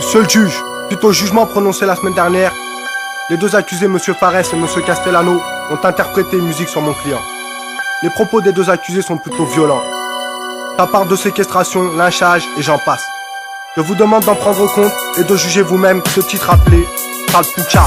Monsieur le juge, suite au jugement prononcé la semaine dernière, les deux accusés, Monsieur Fares et Monsieur Castellano, ont interprété une musique sur mon client. Les propos des deux accusés sont plutôt violents. Ça part de séquestration, lynchage et j'en passe. Je vous demande d'en prendre compte et de juger vous-même ce titre appelé Sale Pouka.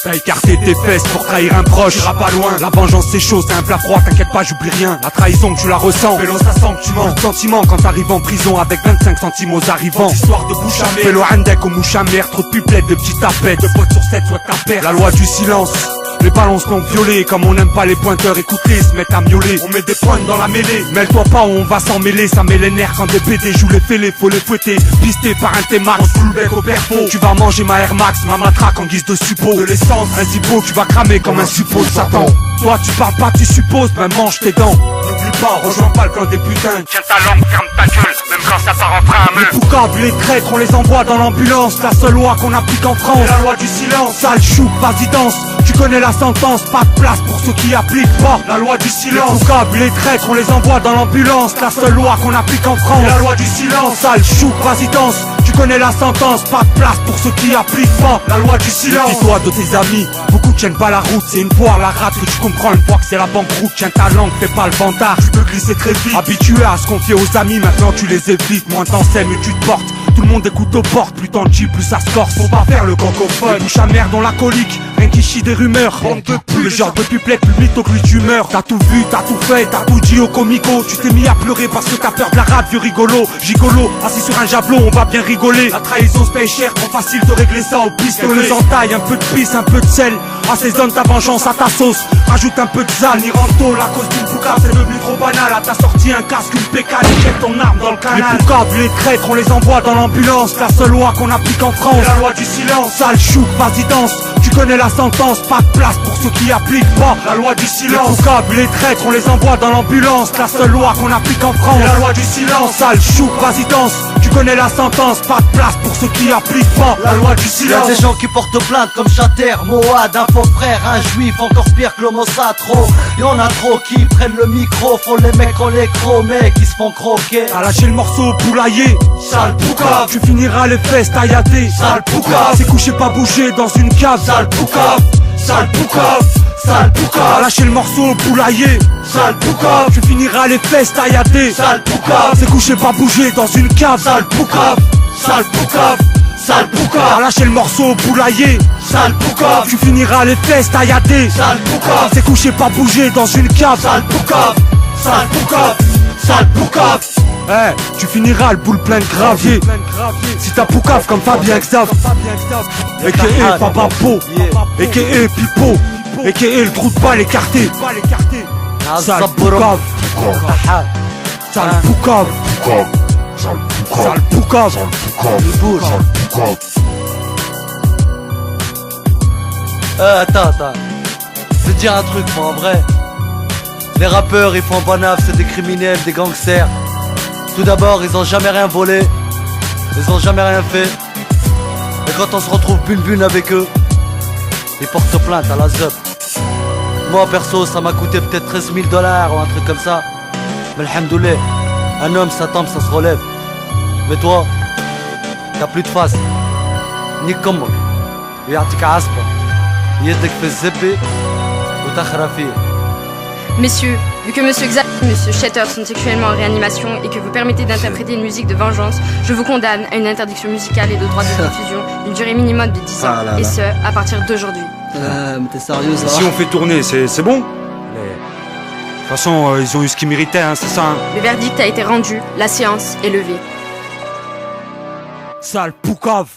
T'as écarté tes fesses pour trahir un proche, t'iras pas loin. La vengeance c'est chaud, c'est un plat froid, t'inquiète pas, j'oublie rien. La trahison que tu la ressens, Pélo ça sent que tu mens. Le sentiment quand t'arrives en prison avec 25 centimes aux arrivants. Histoire de bouche à mer, Pélo Handek au mouche à mer, trop de pipelettes, de petites tapettes. De potes sur 7, soit ta perte. La loi du silence, les ballons sont violés. Comme on n'aime pas les pointeurs, écoutez, se mettent à miauler. On met des pointes dans la mêlée, mêle-toi pas ou on va s'en mêler. Ça met les nerfs quand des BD jouent les fêlés. Faut les fouetter, pisté par un T-Max, sous le bec au perfo. Tu vas manger ma Air Max, ma matraque en guise de suppôt. De l'essence, un zippo, tu vas cramer comme un suppôt de Satan. Toi tu parles pas, tu supposes, ben mange tes dents. N'oublie pas, rejoins pas le clan des putains. Tiens ta langue, ferme ta gueule, même quand ça part en train. Les poucaves, les traîtres, on les envoie dans l'ambulance. La seule loi qu'on applique en France, la loi du silence. Sale chou, vas-y danse, tu connais la sentence. Pas de place pour ceux qui appliquent pas la loi du silence. Les poucaves, les traîtres, on les envoie dans l'ambulance. La seule loi qu'on applique en France, la loi du silence. Sale chou, vas-y danse, tu connais la sentence. Pas de place pour ceux qui appliquent pas la loi du silence. Dis-toi de tes amis, beaucoup tiennent pas la route. C'est une poire la rate que tu comprends une fois que c'est la banqueroute. Tiens ta langue, fais pas le vantard, tu peux glisser très vite. Habitué à se confier aux amis, maintenant tu les évites. Moins t'en sais, mieux tu te portes. Tout le monde écoute aux portes, plus t'en dis, plus ça se corse. Faut pas faire le cancophone, bouche à merde dans la colique. Rien qui chie des rumeurs, bande de putes. Le genre de pupelette, plus mytho que lui tu meurs. T'as tout vu, t'as tout fait, t'as tout dit au comico. Tu t'es mis à pleurer parce que t'as peur de la rate, vieux rigolo. Gigolo, assis sur un javelot, on va bien rigoler. La trahison se paye cher, trop facile de régler ça au pistolet. Quelques entailles, un peu de pisse, un peu de sel. Assaisonne ta vengeance à ta sauce. Rajoute un peu de sale, Niranto, la cause d'une poucave, c'est devenu trop banal. À ta sortie un casque, une pécale, jette ton arme dans le canal. Les poucaves, les traîtres, on les envoie dans l'ambulance. La seule loi qu'on applique en France, c'est la loi du silence. Sale chou, vas-y danse, tu connais la sentence. Pas de place pour ceux qui appliquent pas la loi du silence. Les poucaves, les traîtres, on les envoie dans l'ambulance. La seule loi qu'on applique en France, c'est la loi du silence. Sale chou, vas-y danse, tu connais la sentence. Pas de place pour ceux qui appliquent pas la loi du silence. Y'a des gens qui portent plainte comme Chater, Moad, un faux frère, un juif, encore pire que l'homo satro. Y'en a trop qui prennent le micro, font les mecs en l'écro, mais qui se font croquer. T'as lâché le morceau au poulailler, Sale poucave, tu finiras les fesses tailladées. Sale poucave, c'est couché pas bouger dans une cave. sale poucave, sale poucave, sale T'as poucave, lâché le morceau au poulailler, sale poucave, tu finiras les fesses tailladées. sale poucave, C'est couché pas bouger dans une cave. sale poucave, sale poucave, sale T'as poucave, lâché le morceau au poulailler, sale poucave, tu finiras les fesses tailladées. sale poucave, C'est couché pas bouger dans une cave. sale poucave, sale poucave, sale poucave. Eh, tu finiras le boule plein de gravier. Si t'as poucave comme Fabien Xav, a.k.a. Papa Po, a.k.a. Pipo, a.k.a. le trou de balle écarté. Sale poucave, sale poucave, sale poucave. Attends. Je vais te dire un truc, moi, en vrai. Les rappeurs, ils font banaf, c'est des criminels, des gangsters. Tout d'abord, ils ont jamais rien volé. Ils ont jamais rien fait. Et quand on se retrouve bune avec eux, ils portent plainte à la ZUP. Moi, perso, ça m'a coûté peut-être 13 000 $ ou un truc comme ça. Mais alhamdoulilah, un homme, ça tombe, ça se relève. Mais toi, t'as plus de face. Ni comme يعطيك عصبة يدك في الزبة وتخرى فيه. Messieurs, vu que Monsieur Xav et Monsieur Shatter sont sexuellement en réanimation et que vous permettez d'interpréter une musique de vengeance, je vous condamne à une interdiction musicale et de droit de diffusion d'une durée minimum de 10 ans, et ce, à partir d'aujourd'hui. Mais t'es sérieux ça? Si on fait tourner, c'est bon. De toute façon, ils ont eu ce qu'ils méritaient, hein, c'est ça. Hein. Le verdict a été rendu, la séance est levée. Sale poucave.